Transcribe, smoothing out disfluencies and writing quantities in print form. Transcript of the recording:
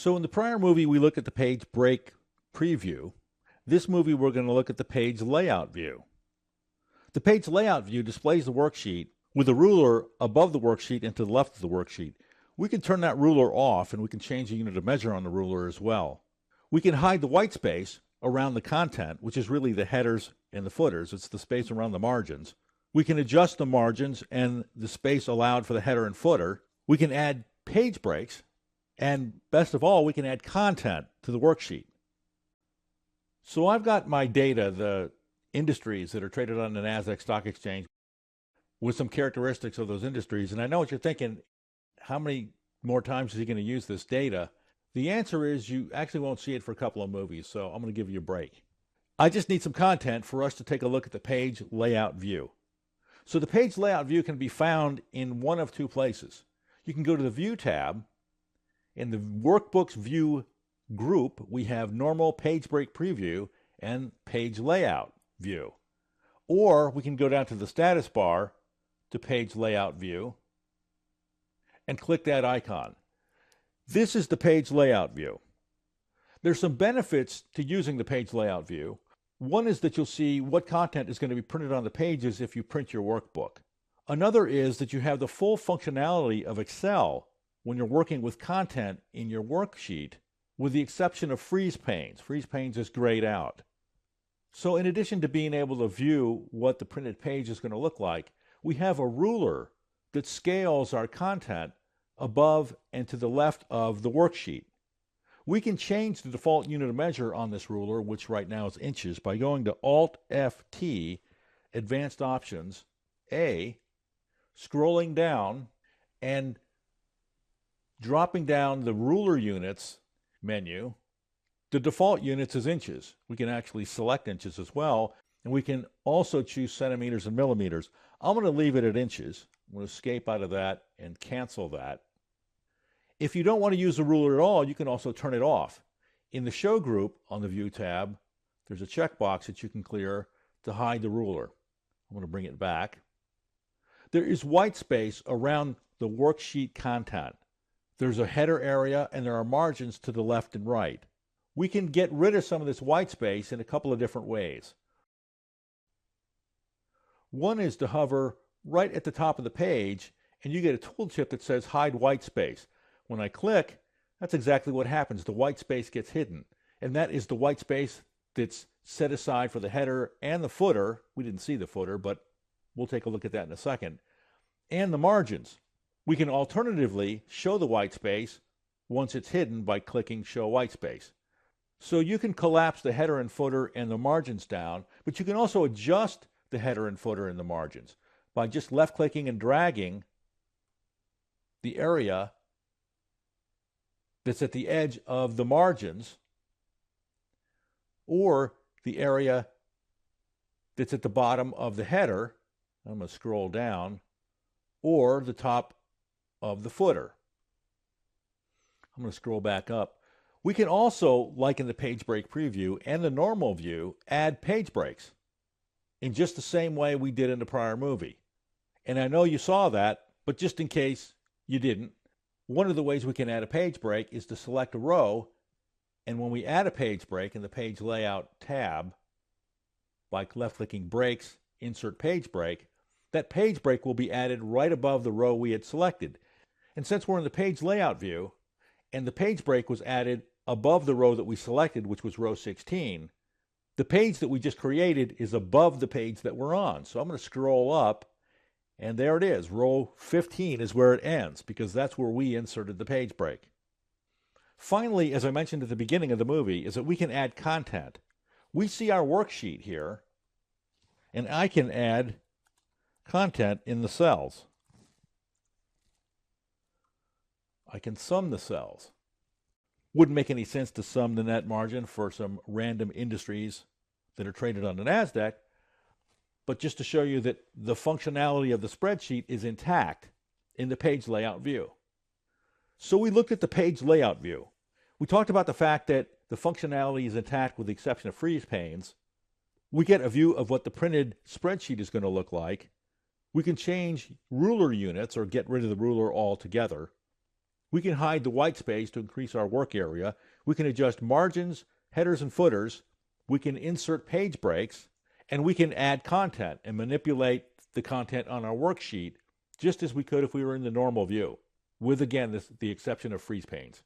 So in the prior movie, we looked at the page break preview. This movie, we're going to look at the page layout view. The page layout view displays the worksheet with a ruler above the worksheet and to the left of the worksheet. We can turn that ruler off, and we can change the unit of measure on the ruler as well. We can hide the white space around the content, which is really the headers and the footers. It's the space around the margins. We can adjust the margins and the space allowed for the header and footer. We can add page breaks, and best of all, we can add content to the worksheet. So I've got my data, the industries that are traded on the NASDAQ Stock Exchange, with some characteristics of those industries. And I know what you're thinking, how many more times is he going to use this data? The answer is you actually won't see it for a couple of movies, so I'm going to give you a break. I just need some content for us to take a look at the page layout view. So the page layout view can be found in one of two places. You can go to the View tab. In the Workbooks View group, we have Normal, Page Break Preview, and Page Layout View. Or we can go down to the status bar to Page Layout View and click that icon. This is the page layout view. There's some benefits to using the page layout view. One is that you'll see what content is going to be printed on the pages if you print your workbook. Another is that you have the full functionality of Excel when you're working with content in your worksheet, with the exception of freeze panes. Freeze panes is grayed out. So in addition to being able to view what the printed page is going to look like, we have a ruler that scales our content above and to the left of the worksheet. We can change the default unit of measure on this ruler, which right now is inches, by going to Alt-F-T, Advanced Options, A, scrolling down, and dropping down the ruler units menu. The default units is inches. We can actually select inches as well, and we can also choose centimeters and millimeters. I'm going to leave it at inches. I'm going to escape out of that and cancel that. If you don't want to use the ruler at all, you can also turn it off. In the Show group on the View tab, there's a checkbox that you can clear to hide the ruler. I'm going to bring it back. There is white space around the worksheet content. There's a header area and there are margins to the left and right. We can get rid of some of this white space in a couple of different ways. One is to hover right at the top of the page and you get a tooltip that says Hide White Space. When I click, that's exactly what happens. The white space gets hidden. And that is the white space that's set aside for the header and the footer. We didn't see the footer, but we'll take a look at that in a second. And the margins. We can alternatively show the white space once it's hidden by clicking Show White Space. So you can collapse the header and footer and the margins down, but you can also adjust the header and footer and the margins by just left-clicking and dragging the area that's at the edge of the margins, or the area that's at the bottom of the header. I'm going to scroll down, or the top of the footer. I'm going to scroll back up. We can also, like in the page break preview and the normal view, add page breaks in just the same way we did in the prior movie. And I know you saw that, but just in case you didn't, one of the ways we can add a page break is to select a row, and when we add a page break in the Page Layout tab, by left-clicking Breaks, Insert Page Break, that page break will be added right above the row we had selected. And since we're in the Page Layout view, and the page break was added above the row that we selected, which was row 16, the page that we just created is above the page that we're on. So I'm going to scroll up, and there it is. Row 15 is where it ends, because that's where we inserted the page break. Finally, as I mentioned at the beginning of the movie, is that we can add content. We see our worksheet here, and I can add content in the cells. I can sum the cells. Wouldn't make any sense to sum the net margin for some random industries that are traded on the NASDAQ, but just to show you that the functionality of the spreadsheet is intact in the page layout view. So we looked at the page layout view. We talked about the fact that the functionality is intact with the exception of freeze panes. We get a view of what the printed spreadsheet is going to look like. We can change ruler units or get rid of the ruler altogether. We can hide the white space to increase our work area. We can adjust margins, headers, and footers. We can insert page breaks, and we can add content and manipulate the content on our worksheet just as we could if we were in the normal view, with, again, the exception of freeze panes.